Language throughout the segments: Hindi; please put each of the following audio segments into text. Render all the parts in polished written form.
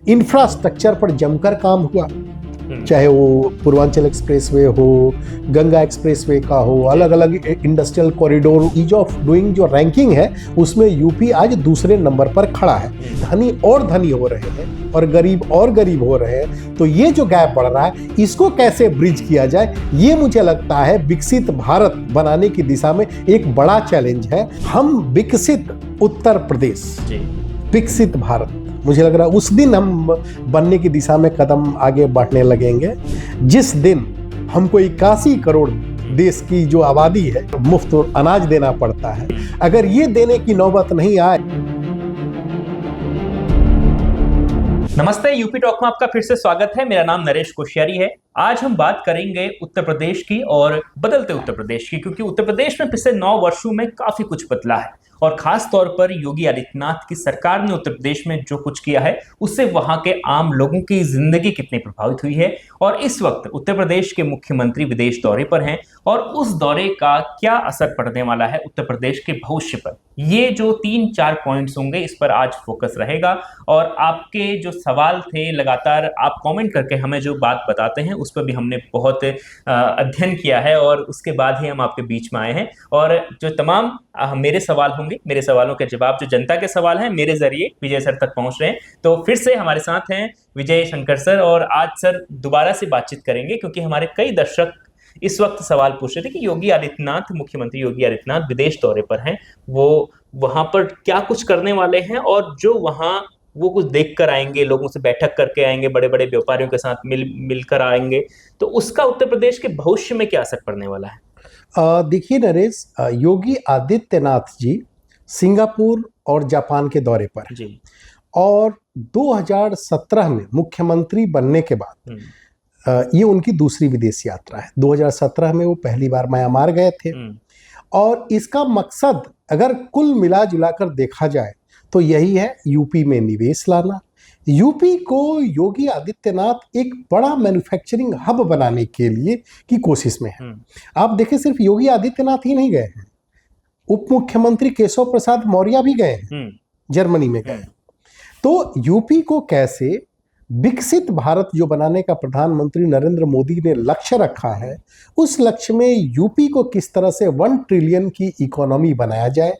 इंफ्रास्ट्रक्चर पर जमकर काम हुआ, चाहे वो पूर्वांचल एक्सप्रेसवे हो, गंगा एक्सप्रेसवे का हो, अलग अलग industrial corridor, ease of doing जो रैंकिंग है उसमें यूपी आज दूसरे नंबर पर खड़ा है। धनी और धनी हो रहे हैं और गरीब हो रहे हैं। तो ये जो गैप बढ़ रहा है इसको कैसे ब्रिज किया जाए, ये मुझे लगता है विकसित भारत बनाने की दिशा में एक बड़ा चैलेंज है। हम विकसित उत्तर प्रदेश, विकसित भारत, मुझे लग रहा है उस दिन हम बनने की दिशा में कदम आगे बढ़ने लगेंगे जिस दिन हमको 81 करोड़ देश की जो आबादी है मुफ्त अनाज देना पड़ता है। अगर ये देने की नौबत नहीं आए। नमस्ते, यूपी टॉक में आपका फिर से स्वागत है। मेरा नाम नरेश कोश्यारी है। आज हम बात करेंगे उत्तर प्रदेश की और बदलते उत्तर प्रदेश की, क्योंकि उत्तर प्रदेश में पिछले 9 वर्षों में काफी कुछ बदला है और खास तौर पर योगी आदित्यनाथ की सरकार ने उत्तर प्रदेश में जो कुछ किया है उससे वहां के आम लोगों की जिंदगी कितनी प्रभावित हुई है। और इस वक्त उत्तर प्रदेश के मुख्यमंत्री विदेश दौरे पर हैं और उस दौरे का क्या असर पड़ने वाला है उत्तर प्रदेश के भविष्य पर, ये जो 3-4 पॉइंट्स होंगे इस पर आज फोकस रहेगा। और आपके जो सवाल थे, लगातार आप कमेंट करके हमें जो बात बताते हैं उस पर भी हमने बहुत अध्ययन किया है और उसके बाद ही हम आपके बीच में आए हैं। और जो तमाम मेरे सवाल होंगे, मेरे सवालों के जवाब जो जनता के सवाल हैं मेरे जरिए विजय सर तक पहुंच रहे हैं। तो फिर से हमारे साथ हैं विजय शंकर सर, और आज सर दोबारा से बातचीत करेंगे क्योंकि हमारे कई दर्शक इस वक्त सवाल पूछ रहे थे कि योगी आदित्यनाथ, मुख्यमंत्री योगी आदित्यनाथ विदेश दौरे पर हैं, वो वहां पर क्या कुछ करने वाले हैं और जो वहां वो कुछ देख कर आएंगे, लोगों से बैठक करके आएंगे, बड़े बड़े व्यापारियों के साथ मिलकर आएंगे, तो उसका उत्तर प्रदेश के भविष्य में क्या असर पड़ने वाला है? देखिए नरेश, योगी आदित्यनाथ जी सिंगापुर और जापान के दौरे पर जी, और 2017 में मुख्यमंत्री बनने के बाद ये उनकी दूसरी विदेश यात्रा है। 2017 में वो पहली बार म्यांमार गए थे और इसका मकसद अगर कुल मिला जुलाकर देखा जाए तो यही है, यूपी में निवेश लाना। यूपी को योगी आदित्यनाथ एक बड़ा मैन्युफैक्चरिंग हब बनाने के लिए की कोशिश में है। आप देखें, सिर्फ योगी आदित्यनाथ ही नहीं गए हैं, उप मुख्यमंत्री केशव प्रसाद मौर्य भी गए हैं, जर्मनी में गए। तो यूपी को कैसे विकसित भारत जो बनाने का प्रधानमंत्री नरेंद्र मोदी ने लक्ष्य रखा है, उस लक्ष्य में यूपी को किस तरह से 1 ट्रिलियन की इकोनॉमी बनाया जाए,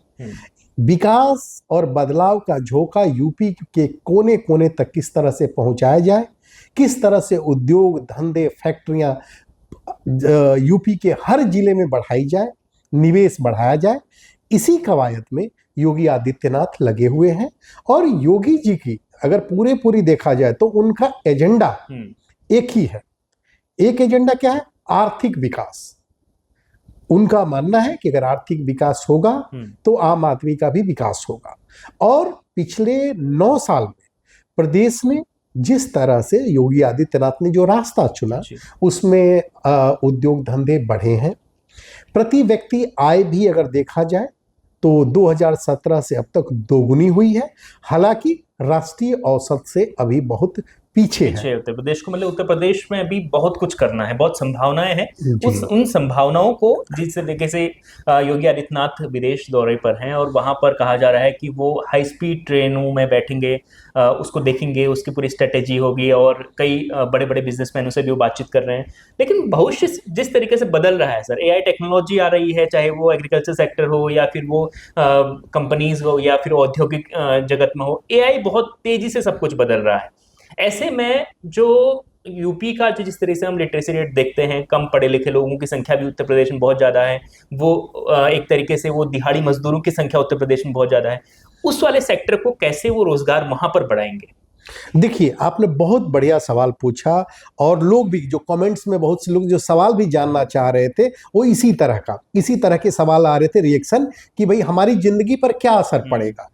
विकास और बदलाव का झोंका यूपी के कोने कोने तक किस तरह से पहुंचाया जाए, किस तरह से उद्योग धंधे फैक्ट्रियां यूपी के हर जिले में बढ़ाई जाए, निवेश बढ़ाया जाए, इसी कवायद में योगी आदित्यनाथ लगे हुए हैं। और योगी जी की अगर पूरी देखा जाए तो उनका एजेंडा एक ही है। एक एजेंडा क्या है? आर्थिक विकास। उनका मानना है कि अगर आर्थिक विकास होगा तो आम आदमी का भी विकास होगा। और पिछले 9 साल में प्रदेश में जिस तरह से योगी आदित्यनाथ ने जो रास्ता चुना उसमें उद्योग धंधे बढ़े हैं। प्रति व्यक्ति आय भी अगर देखा जाए तो 2017 से अब तक दोगुनी हुई है, हालांकि राष्ट्रीय औसत से अभी बहुत पीछे है उत्तर प्रदेश को। मतलब उत्तर प्रदेश में अभी बहुत कुछ करना है, बहुत संभावनाएं हैं। उन संभावनाओं को जिस तरीके से योगी आदित्यनाथ विदेश दौरे पर हैं और वहां पर कहा जा रहा है कि वो हाई स्पीड ट्रेनों में बैठेंगे, उसको देखेंगे, उसकी पूरी स्ट्रेटेजी होगी और कई बड़े बड़े बिजनेसमैनों से भी वो बातचीत कर रहे हैं। लेकिन भविष्य जिस तरीके से बदल रहा है सर, एआई टेक्नोलॉजी आ रही है, चाहे वो एग्रीकल्चर सेक्टर हो या फिर वो कंपनीज हो या फिर औद्योगिक जगत में हो, एआई बहुत तेजी से सब कुछ बदल रहा है। ऐसे में जो यूपी का जो जिस तरह से हम लिटरेसी रेट देखते हैं, कम पढ़े लिखे लोगों की संख्या भी उत्तर प्रदेश में बहुत ज़्यादा है, वो एक तरीके से वो दिहाड़ी मजदूरों की संख्या उत्तर प्रदेश में बहुत ज़्यादा है, उस वाले सेक्टर को कैसे वो रोजगार वहां पर बढ़ाएंगे? देखिए, आपने बहुत बढ़िया सवाल पूछा और लोग भी जो कमेंट्स में बहुत से लोग जो सवाल भी जानना चाह रहे थे वो इसी तरह के सवाल आ रहे थे, रिएक्शन कि भाई हमारी जिंदगी पर क्या असर पड़ेगा।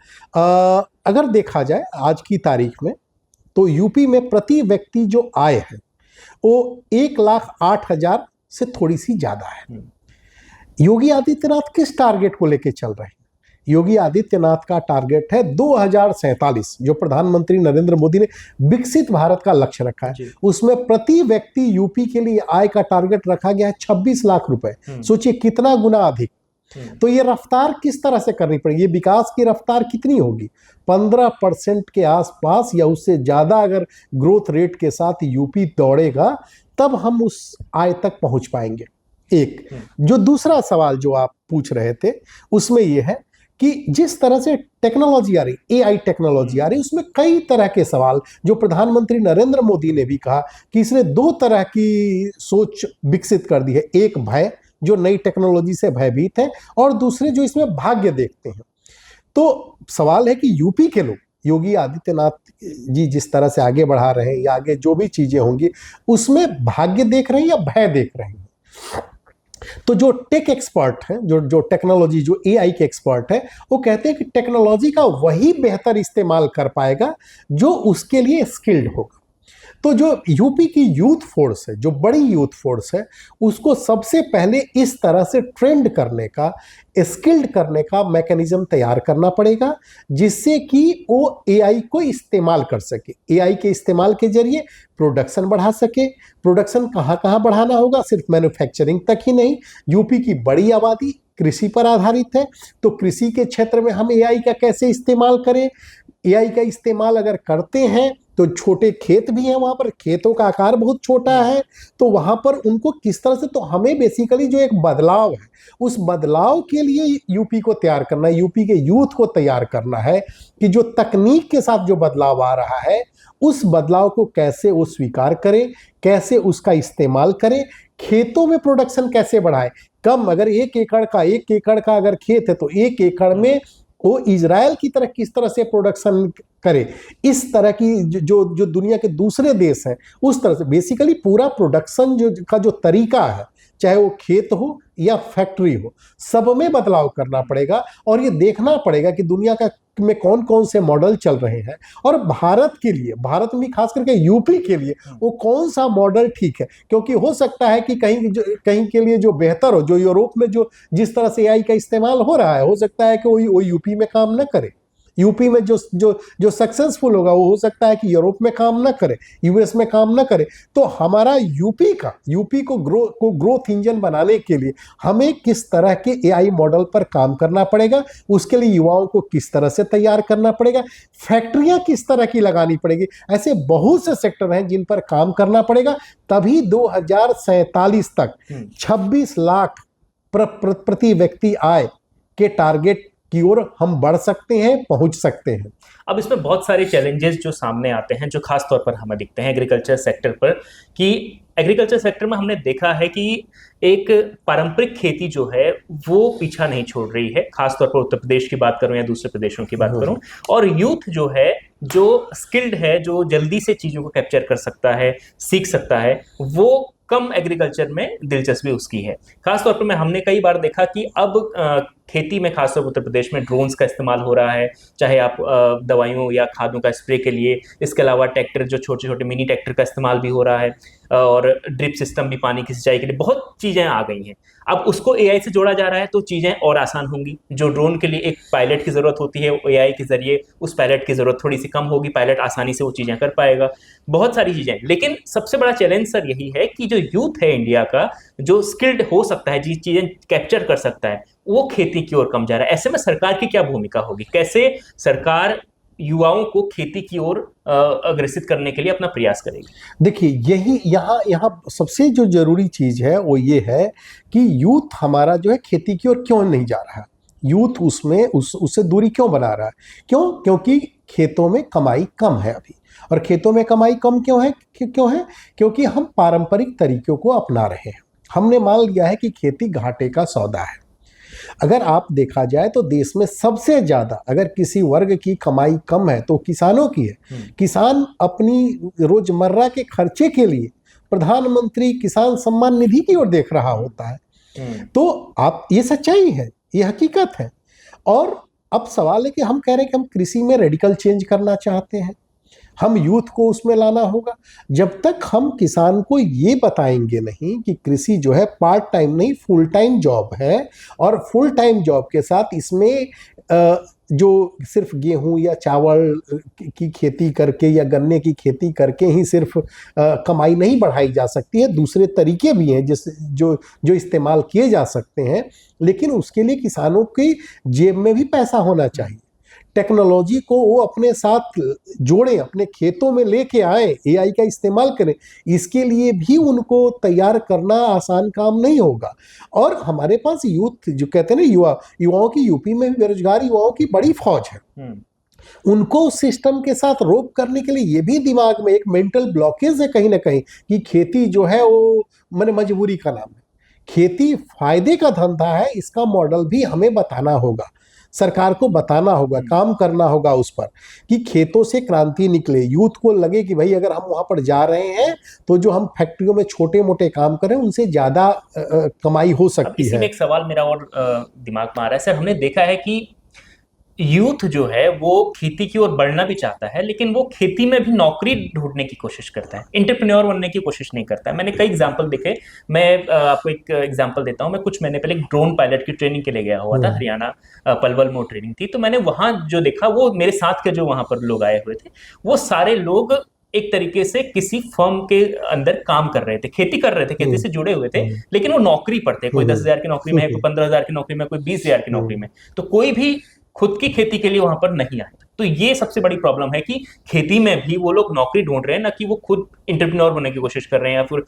अगर देखा जाए आज की तारीख में तो यूपी में प्रति व्यक्ति जो आय है वो 1,08,000 से थोड़ी सी ज्यादा है। योगी आदित्यनाथ किस टारगेट को लेके चल रहे हैं? योगी आदित्यनाथ का टारगेट है 2047, जो प्रधानमंत्री नरेंद्र मोदी ने विकसित भारत का लक्ष्य रखा है, उसमें प्रति व्यक्ति यूपी के लिए आय का टारगेट रखा गया है 26 लाख रुपए। सोचिए कितना गुना अधिक। तो ये रफ्तार किस तरह से करनी पड़ेगी, ये विकास की रफ्तार कितनी होगी? 15% के आसपास या उससे ज्यादा अगर ग्रोथ रेट के साथ यूपी दौड़ेगा तब हम उस आय तक पहुंच पाएंगे। एक जो दूसरा सवाल जो आप पूछ रहे थे उसमें यह है कि जिस तरह से टेक्नोलॉजी आ रही, एआई टेक्नोलॉजी आ रही, उसमें कई तरह के सवाल, जो प्रधानमंत्री नरेंद्र मोदी ने भी कहा कि इसने दो तरह की सोच विकसित कर दी है, एक भय जो नई टेक्नोलॉजी से भयभीत है और दूसरे जो इसमें भाग्य देखते हैं। तो सवाल है कि यूपी के लोग योगी आदित्यनाथ जी जिस तरह से आगे बढ़ा रहे हैं या आगे जो भी चीजें होंगी उसमें भाग्य देख रहे हैं या भय देख रहे हैं? तो जो टेक एक्सपर्ट हैं, जो टेक्नोलॉजी, जो एआई के एक्सपर्ट हैं, वो कहते हैं कि टेक्नोलॉजी का वही बेहतर इस्तेमाल कर पाएगा जो उसके लिए स्किल्ड होगा। तो जो यूपी की यूथ फोर्स है, जो बड़ी यूथ फोर्स है, उसको सबसे पहले इस तरह से ट्रेंड करने का, स्किल्ड करने का मैकेनिज्म तैयार करना पड़ेगा जिससे कि वो एआई को इस्तेमाल कर सके, एआई के इस्तेमाल के जरिए प्रोडक्शन बढ़ा सके। प्रोडक्शन कहाँ कहाँ बढ़ाना होगा? सिर्फ मैन्युफैक्चरिंग तक ही नहीं। यूपी की बड़ी आबादी कृषि पर आधारित है, तो कृषि के क्षेत्र में हम एआई का कैसे इस्तेमाल करें? एआई का इस्तेमाल अगर करते हैं तो छोटे खेत भी हैं, वहां पर खेतों का आकार बहुत छोटा है, तो वहां पर उनको किस तरह से, तो हमें बेसिकली जो एक बदलाव है उस बदलाव के लिए यूपी को तैयार करना है, यूपी के यूथ को तैयार करना है कि जो तकनीक के साथ जो बदलाव आ रहा है उस बदलाव को कैसे वो स्वीकार करें, कैसे उसका इस्तेमाल करें, खेतों में प्रोडक्शन कैसे बढ़ाए। कम, अगर 1 एकड़ का अगर खेत है तो 1 एकड़ में वो इजराइल की तरह किस तरह से प्रोडक्शन करे, इस तरह की जो दुनिया के दूसरे देश हैं उस तरह से बेसिकली पूरा प्रोडक्शन का जो तरीका है, चाहे वो खेत हो या फैक्ट्री हो, सब में बदलाव करना पड़ेगा। और ये देखना पड़ेगा कि दुनिया में कौन कौन से मॉडल चल रहे हैं और भारत के लिए, भारत में खास करके यूपी के लिए वो कौन सा मॉडल ठीक है। क्योंकि हो सकता है कि कहीं के लिए जो बेहतर हो, जो यूरोप में जो जिस तरह से एआई का इस्तेमाल हो रहा है, हो सकता है कि वो यूपी में काम न करे। यूपी में जो सक्सेसफुल होगा वो हो सकता है कि यूरोप में काम ना करे, यूएस में काम ना करे। तो हमारा यूपी को ग्रोथ इंजन बनाने के लिए हमें किस तरह के एआई मॉडल पर काम करना पड़ेगा, उसके लिए युवाओं को किस तरह से तैयार करना पड़ेगा, फैक्ट्रियां किस तरह की लगानी पड़ेगी, ऐसे बहुत से सेक्टर हैं जिन पर काम करना पड़ेगा। तभी 2047 तक 26 लाख प्रति व्यक्ति आय के टारगेट की ओर हम बढ़ सकते हैं, पहुंच सकते हैं। अब इसमें बहुत सारे चैलेंजेस जो सामने आते हैं, जो खास तौर पर हमें दिखते हैं एग्रीकल्चर सेक्टर पर, कि एग्रीकल्चर सेक्टर में हमने देखा है कि एक पारंपरिक खेती जो है वो पीछा नहीं छोड़ रही है, खासतौर पर उत्तर प्रदेश की बात करूं या दूसरे प्रदेशों की बात करूं। और यूथ जो है, जो स्किल्ड है, जो जल्दी से चीजों को कैप्चर कर सकता है, सीख सकता है, वो कम एग्रीकल्चर में दिलचस्पी उसकी है। खासतौर पर हमने कई बार देखा कि अब खेती में खासतौर पर उत्तर प्रदेश में ड्रोन्स का इस्तेमाल हो रहा है, चाहे आप दवाइयों या खादों का स्प्रे के लिए। इसके अलावा ट्रैक्टर, जो छोटे छोटे मिनी ट्रैक्टर का इस्तेमाल भी हो रहा है, और ड्रिप सिस्टम भी पानी की सिंचाई के लिए, बहुत चीजें आ गई हैं। अब उसको एआई से जोड़ा जा रहा है तो चीजें और आसान होंगी। जो ड्रोन के लिए एक पायलट की जरूरत होती है, एआई के जरिए उस पायलट की जरूरत थोड़ी सी कम होगी, पायलट आसानी से वो चीजें कर पाएगा, बहुत सारी चीजें। लेकिन सबसे बड़ा चैलेंज सर यही है कि जो यूथ है इंडिया का, जो स्किल्ड हो सकता है, जी चीजें कैप्चर कर सकता है, वो खेती की ओर कम जा रहा है। ऐसे में सरकार की क्या भूमिका होगी? कैसे सरकार युवाओं को खेती की ओर अग्रसित करने के लिए अपना प्रयास करेगी? देखिए, यही यहाँ सबसे जो जरूरी चीज है वो ये है कि यूथ हमारा जो है खेती की ओर क्यों नहीं जा रहा है, यूथ उससे दूरी क्यों बना रहा है? क्योंकि खेतों में कमाई कम है अभी। और खेतों में कमाई कम क्यों है? क्योंकि हम पारंपरिक तरीकों को अपना रहे हैं। हमने मान लिया है कि खेती घाटे का सौदा है। अगर आप देखा जाए तो देश में सबसे ज्यादा अगर किसी वर्ग की कमाई कम है तो किसानों की है। किसान अपनी रोजमर्रा के खर्चे के लिए प्रधानमंत्री किसान सम्मान निधि की ओर देख रहा होता है। तो आप, ये सच्चाई है, ये हकीकत है। और अब सवाल है कि हम कह रहे हैं कि हम कृषि में रेडिकल चेंज करना चाहते हैं। हम यूथ को उसमें लाना होगा। जब तक हम किसान को ये बताएंगे नहीं कि कृषि जो है पार्ट टाइम नहीं फुल टाइम जॉब है, और फुल टाइम जॉब के साथ इसमें जो सिर्फ गेहूं या चावल की खेती करके या गन्ने की खेती करके ही सिर्फ कमाई नहीं बढ़ाई जा सकती है, दूसरे तरीके भी हैं जिस जो जो इस्तेमाल किए जा सकते हैं। लेकिन उसके लिए किसानों की जेब में भी पैसा होना चाहिए। टेक्नोलॉजी को वो अपने साथ जोड़ें, अपने खेतों में लेके आए, एआई का इस्तेमाल करें। इसके लिए भी उनको तैयार करना आसान काम नहीं होगा। और हमारे पास यूथ जो कहते हैं ना, युवाओं की यूपी में भी बेरोजगार युवाओं की बड़ी फौज है। उनको उस सिस्टम के साथ रोक करने के लिए ये भी दिमाग में एक मेंटल ब्लॉकेज है कहीं ना कहीं कि खेती जो है वो मैंने मजबूरी का नाम है। खेती फायदे का धंधा है, इसका मॉडल भी हमें बताना होगा, सरकार को बताना होगा, काम करना होगा उस पर कि खेतों से क्रांति निकले। यूथ को लगे कि भाई अगर हम वहां पर जा रहे हैं तो जो हम फैक्ट्रियों में छोटे मोटे काम करें उनसे ज्यादा कमाई हो सकती है। इसी में एक सवाल मेरा और दिमाग में आ रहा है सर, हमने देखा है कि यूथ जो है वो खेती की ओर बढ़ना भी चाहता है, लेकिन वो खेती में भी नौकरी ढूंढने की कोशिश करता है, एंटरप्रेन्योर बनने की कोशिश नहीं करता है। मैंने कई एग्जांपल देखे। मैं आपको एक एग्जांपल देता हूँ। मैं कुछ महीने पहले एक ड्रोन पायलट की ट्रेनिंग के लिए गया हुआ था, हरियाणा पलवल में ट्रेनिंग थी। तो मैंने वहां जो देखा, वो मेरे साथ के जो वहां पर लोग आए हुए थे, वो सारे लोग एक तरीके से किसी फर्म के अंदर काम कर रहे थे, खेती कर रहे थे, खेती से जुड़े हुए थे, लेकिन वो नौकरी पर थे। कोई 10,000 की नौकरी में है, कोई 15,000 की नौकरी में, कोई 20,000 की नौकरी में। तो कोई भी खुद की खेती के लिए वहां पर नहीं आए। तो ये सबसे बड़ी प्रॉब्लम है कि खेती में भी वो लोग नौकरी ढूंढ रहे हैं, ना कि वो खुद एंटरप्रेन्योर बनने की कोशिश कर रहे हैं, या फिर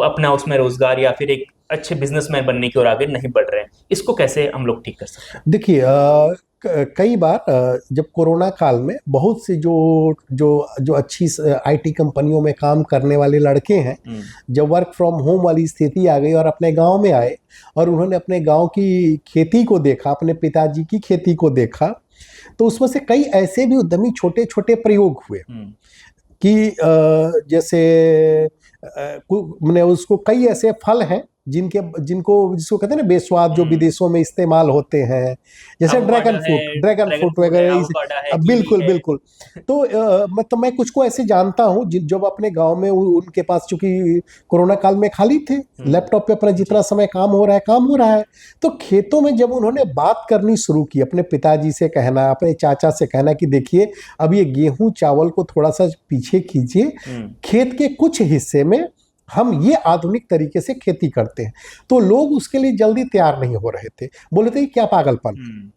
अपना उसमें रोजगार या फिर एक अच्छे बिजनेसमैन बनने की ओर आगे नहीं बढ़ रहे हैं। इसको कैसे हम लोग ठीक कर सकते हैं? देखिए, कई बार जब कोरोना काल में बहुत से जो जो जो अच्छी आईटी कंपनियों में काम करने वाले लड़के हैं, जब वर्क फ्रॉम होम वाली स्थिति आ गई और अपने गांव में आए और उन्होंने अपने गांव की खेती को देखा, अपने पिताजी की खेती को देखा, तो उसमें से कई ऐसे भी उद्यमी छोटे छोटे प्रयोग हुए कि जैसे मैंने उसको कई ऐसे फल हैं जिसको कहते हैं ना बेस्वाद, जो विदेशों में इस्तेमाल होते हैं, जैसे ड्रैगन फ्रूट वगैरह। बिल्कुल बिल्कुल। तो मतलब मैं कुछ को ऐसे जानता हूँ जब अपने गांव में उनके पास, चूंकि कोरोना काल में खाली थे, लैपटॉप पे अपना जितना समय काम हो रहा है, तो खेतों में जब उन्होंने बात करनी शुरू की, अपने पिताजी से कहना, अपने चाचा से कहना कि देखिए अब ये गेहूं चावल को थोड़ा सा पीछे कीजिए, खेत के कुछ हिस्से में हम ये आधुनिक तरीके से खेती करते हैं, तो लोग उसके लिए जल्दी तैयार नहीं हो रहे थे। बोले थे क्या पागलपन,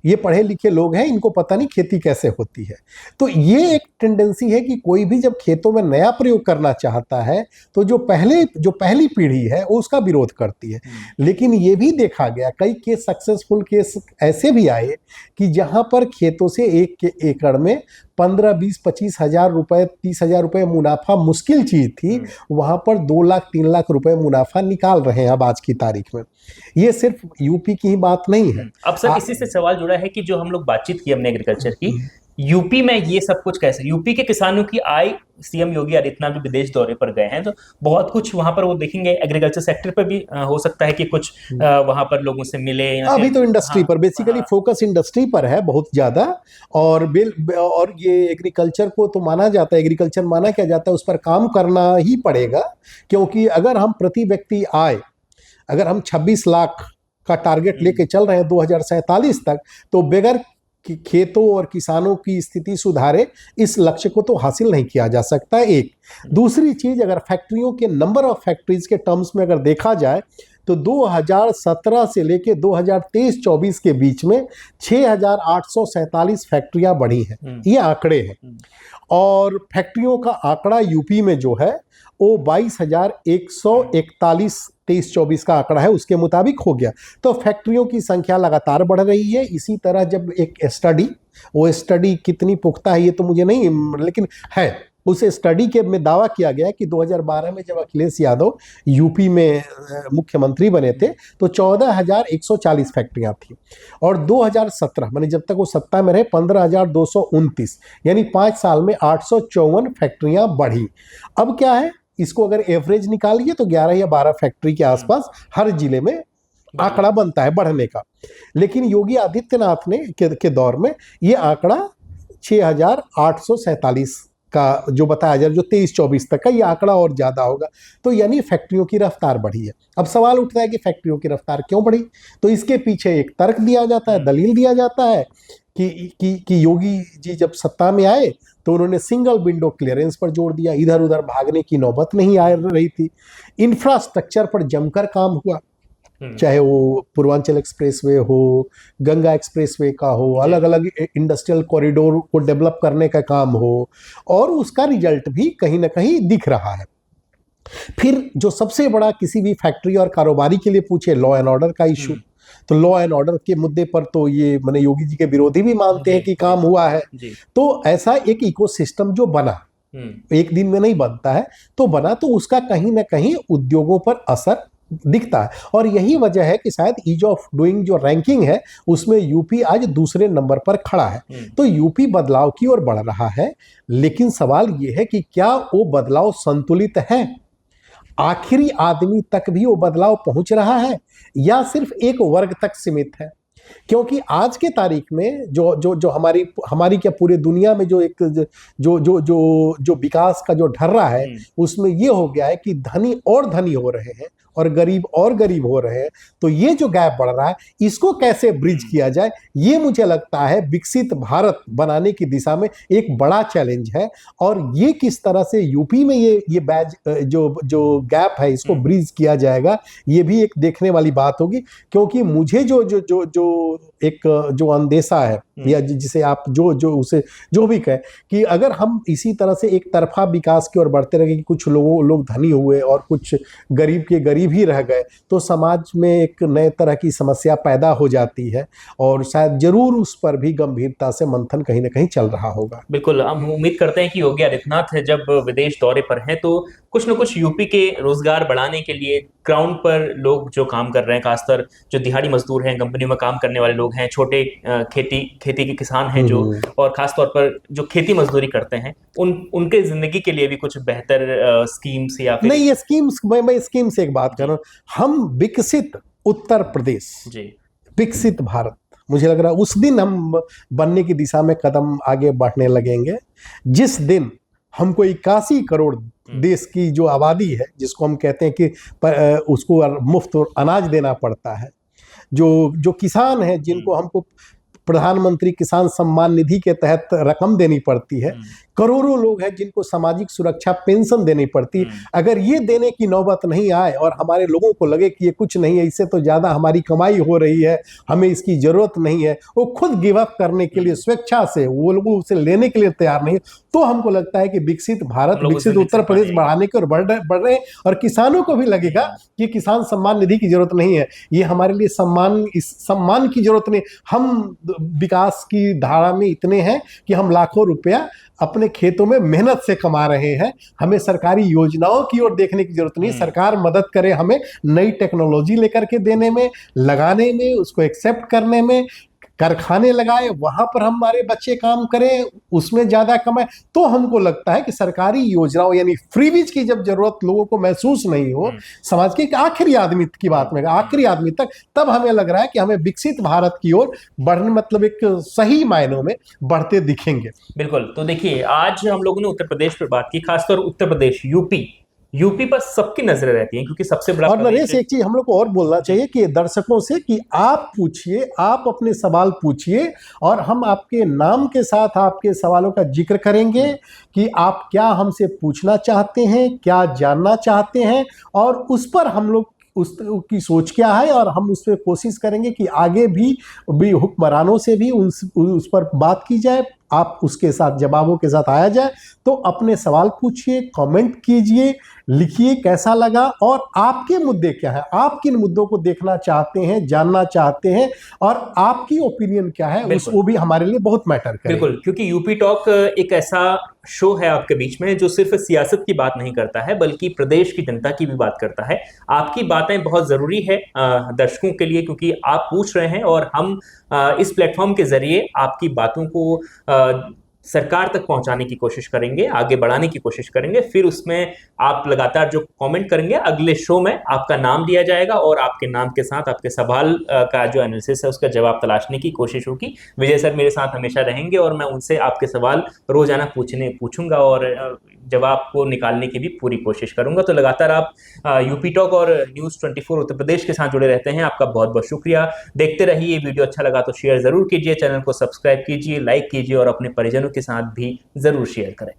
ये पढ़े लिखे लोग हैं, इनको पता नहीं खेती कैसे होती है। तो ये एक टेंडेंसी है कि कोई भी जब खेतों में नया प्रयोग करना चाहता है तो जो पहली पीढ़ी है वो उसका विरोध करती है। लेकिन ये भी देखा गया, कई केस सक्सेसफुल केस ऐसे भी आए कि जहां पर खेतों से एक एकड़ में 15, 20, 25 हजार रुपए, 30 हजार रुपए मुनाफा मुश्किल चीज थी, वहां पर 2 लाख 3 लाख रुपए मुनाफा निकाल रहे हैं अब आज की तारीख में। ये सिर्फ यूपी की ही बात नहीं है। अब सर इसी से सवाल जुड़ा है कि जो हम लोग बातचीत की हमने एग्रीकल्चर की, यूपी में ये सब कुछ कैसे, यूपी के किसानों की आय, सीएम योगी आदित्यनाथ भी विदेश दौरे पर गए हैं, तो बहुत कुछ वहां पर वो देखेंगे। एग्रीकल्चर सेक्टर पर भी हो सकता है कि कुछ वहां पर लोगों से मिले। अभी तो इंडस्ट्री पर बेसिकली फोकस इंडस्ट्री पर है बहुत ज्यादा, और ये एग्रीकल्चर को तो माना जाता है, एग्रीकल्चर माना क्या जाता है, उस पर काम करना ही पड़ेगा। क्योंकि अगर हम प्रति व्यक्ति आय, अगर हम 26 लाख का टारगेट लेके चल रहे हैं 2047 तक, तो बगैर कि खेतों और किसानों की स्थिति सुधारे इस लक्ष्य को तो हासिल नहीं किया जा सकता। एक दूसरी चीज, अगर फैक्ट्रियों के नंबर ऑफ फैक्ट्रीज के टर्म्स में अगर देखा जाए तो 2017 से लेके 2023-24 के बीच में 6,847 फैक्ट्रियां बढ़ी हैं। ये आंकड़े हैं। और फैक्ट्रियों का आंकड़ा यूपी में जो है वो 22,141 23-24 का आंकड़ा है, उसके मुताबिक हो गया। तो फैक्ट्रियों की संख्या लगातार बढ़ रही है। इसी तरह जब एक स्टडी, वो स्टडी कितनी पुख्ता है ये तो मुझे नहीं, लेकिन है, उस स्टडी के में दावा किया गया कि 2012 में जब अखिलेश यादव यूपी में मुख्यमंत्री बने थे तो 14,140 फैक्ट्रियां थी, और 2017 माने जब तक वो सत्ता में रहे 15,229, यानी 5 साल में 854 फैक्ट्रियां बढ़ी। अब क्या है, इसको अगर एवरेज निकालिए तो 11 या 12 फैक्ट्री के आसपास हर जिले में आंकड़ा बनता है बढ़ने का। लेकिन योगी आदित्यनाथ ने के दौर में ये आंकड़ा 6,847 का जो बताया जा रहा है, जो 23-24 तक का, ये आंकड़ा और ज्यादा होगा। तो यानी फैक्ट्रियों की रफ्तार बढ़ी है। अब सवाल उठता है कि फैक्ट्रियों की रफ्तार क्यों बढ़ी? तो इसके पीछे एक तर्क दिया जाता है, दलील दिया जाता है कि योगी जी जब सत्ता में आए तो उन्होंने सिंगल विंडो क्लियरेंस पर जोर दिया, इधर उधर भागने की नौबत नहीं आ रही थी, इंफ्रास्ट्रक्चर पर जमकर काम हुआ, चाहे वो पूर्वांचल एक्सप्रेसवे हो, गंगा एक्सप्रेसवे का हो, अलग अलग इंडस्ट्रियल कॉरिडोर को डेवलप करने का काम हो, और उसका रिजल्ट भी कहीं ना कहीं दिख रहा है। फिर जो सबसे बड़ा किसी भी फैक्ट्री और कारोबारी के लिए पूछे, लॉ एंड ऑर्डर का इशू। तो लॉ एंड ऑर्डर के मुद्दे पर तो ये मैंने योगी जी के विरोधी भी मानते हैं कि काम हुआ है। तो ऐसा एक इकोसिस्टम जो बना, एक दिन में नहीं बनता है, तो बना, तो उसका कहीं ना कहीं उद्योगों पर असर दिखता है। और यही वजह है कि शायद ईज ऑफ डूइंग जो रैंकिंग है उसमें यूपी आज दूसरे नंबर पर खड़ा है। तो यूपी बदलाव की ओर बढ़ रहा है, लेकिन सवाल यह है कि क्या वो बदलाव संतुलित है, आखिरी आदमी तक भी वो बदलाव पहुंच रहा है, या सिर्फ एक वर्ग तक सीमित है? क्योंकि आज के तारीख में जो हमारी क्या पूरे दुनिया में जो एक जो विकास का जो ढर्रा है, उसमें ये हो गया है कि धनी और धनी हो रहे हैं और गरीब और गरीब हो रहे हैं। तो ये जो गैप बढ़ रहा है, इसको कैसे ब्रिज किया जाए, ये मुझे लगता है विकसित भारत बनाने की दिशा में एक बड़ा चैलेंज है। और ये किस तरह से यूपी में ये बैज जो गैप है, इसको ब्रिज किया जाएगा, ये भी एक देखने वाली बात होगी। क्योंकि मुझे जो अंदेशा है, या जिसे आप उसे जो भी कहें, कि अगर हम इसी तरह से एक तरफा विकास की ओर बढ़ते रहे कि कुछ लोग धनी हुए और कुछ गरीब के गरीब ही रह गए, तो समाज में एक नए तरह की समस्या पैदा हो जाती है। और शायद जरूर उस पर भी गंभीरता से मंथन कहीं ना कहीं चल रहा होगा। बिल्कुल, हम उम्मीद करते हैं कि योगी आदित्यनाथ जब विदेश दौरे पर हैं तो कुछ न कुछ यूपी के रोजगार बढ़ाने के लिए ग्राउंड पर लोग जो काम कर रहे हैं, खासकर जो दिहाड़ी मजदूर हैं, कंपनियों में काम करने वाले लोग हैं, छोटे खेती के किसान हैं जो, और खासतौर पर जो खेती मजदूरी करते हैं, उनके जिंदगी के लिए भी कुछ बेहतर स्कीम्स या फिर नहीं, ये स्कीम्स, मैं स्कीम से एक बात कर रहा हूँ। हम विकसित उत्तर प्रदेश, विकसित भारत, मुझे लग रहा है उस दिन हम बनने की दिशा में कदम आगे बढ़ने लगेंगे, जिस दिन हमको 81 करोड़ देश की जो आबादी है, जिसको हम कहते हैं कि उसको मुफ्त अनाज देना पड़ता है, जो किसान है जिनको हमको प्रधानमंत्री किसान सम्मान निधि के तहत रकम देनी पड़ती है, करोड़ों लोग हैं जिनको सामाजिक सुरक्षा पेंशन देनी पड़ती है। अगर ये देने की नौबत नहीं आए और हमारे लोगों को लगे कि ये कुछ नहीं है, इससे तो ज्यादा हमारी कमाई हो रही है, हमें इसकी जरूरत नहीं है, वो खुद गिव अप करने के लिए स्वेच्छा से वो लोग उसे लेने के लिए तैयार नहीं, तो हमको लगता है कि विकसित भारत, विकसित उत्तर प्रदेश बढ़ाने की ओर बढ़ रहे हैं। और किसानों को भी लगेगा कि किसान सम्मान निधि की जरूरत नहीं है, ये हमारे लिए सम्मान की जरूरत नहीं। हम विकास की धारा में इतने हैं कि हम लाखों रुपया अपने खेतों में मेहनत से कमा रहे हैं, हमें सरकारी योजनाओं की ओर देखने की जरूरत नहीं। सरकार मदद करे हमें नई टेक्नोलॉजी लेकर के देने में, लगाने में, उसको एक्सेप्ट करने में, कारखाने लगाए, वहां पर हमारे बच्चे काम करें, उसमें ज्यादा कमाए। तो हमको लगता है कि सरकारी योजनाओं यानी फ्रीबीज की जब जरूरत लोगों को महसूस नहीं हो, समाज के आखिरी आदमी की बात में, आखिरी आदमी तक, तब हमें लग रहा है कि हमें विकसित भारत की ओर बढ़ने, मतलब एक सही मायनों में बढ़ते दिखेंगे। बिल्कुल। तो देखिए, आज हम लोगों ने उत्तर प्रदेश पर बात की, खासतौर उत्तर प्रदेश, यूपी पर सबकी नजरें रहती हैं क्योंकि सबसे बड़ा। और नरेश, एक चीज हम लोग को और बोलना चाहिए कि दर्शकों से कि आप पूछिए, आप अपने सवाल पूछिए, और हम आपके नाम के साथ आपके सवालों का जिक्र करेंगे कि आप क्या हमसे पूछना चाहते हैं, क्या जानना चाहते हैं, और उस पर हम लोग उसकी सोच क्या है, और हम उस पर कोशिश करेंगे कि आगे भी हुक्मरानों से भी उस पर बात की जाए, आप उसके साथ जवाबों के साथ आया जाए। तो अपने सवाल पूछिए, कमेंट कीजिए, लिखिए कैसा लगा, और आपके मुद्दे क्या है, आप किन मुद्दों को देखना चाहते हैं, जानना चाहते हैं, और आपकी ओपिनियन क्या है, वो भी हमारे लिए बहुत मैटर करेगा। बिल्कुल, क्योंकि यूपी टॉक एक ऐसा शो है आपके बीच में जो सिर्फ सियासत की बात नहीं करता है, बल्कि प्रदेश की जनता की भी बात करता है। आपकी बातें बहुत जरूरी है दर्शकों के लिए, क्योंकि आप पूछ रहे हैं और हम इस प्लेटफॉर्म के जरिए आपकी बातों को सरकार तक पहुंचाने की कोशिश करेंगे, आगे बढ़ाने की कोशिश करेंगे। फिर उसमें आप लगातार जो कमेंट करेंगे, अगले शो में आपका नाम लिया जाएगा और आपके नाम के साथ आपके सवाल का जो एनालिसिस है उसका जवाब तलाशने की कोशिश होगी। विजय सर मेरे साथ हमेशा रहेंगे और मैं उनसे आपके सवाल रोजाना पूछूंगा और जवाब को निकालने की भी पूरी कोशिश करूंगा। तो लगातार आप यूपी टॉक और न्यूज़ 24 उत्तर प्रदेश के साथ जुड़े रहते हैं। आपका बहुत बहुत शुक्रिया। देखते रहिए। वीडियो अच्छा लगा तो शेयर जरूर कीजिए, चैनल को सब्सक्राइब कीजिए, लाइक कीजिए और अपने परिजनों के साथ भी जरूर शेयर करें।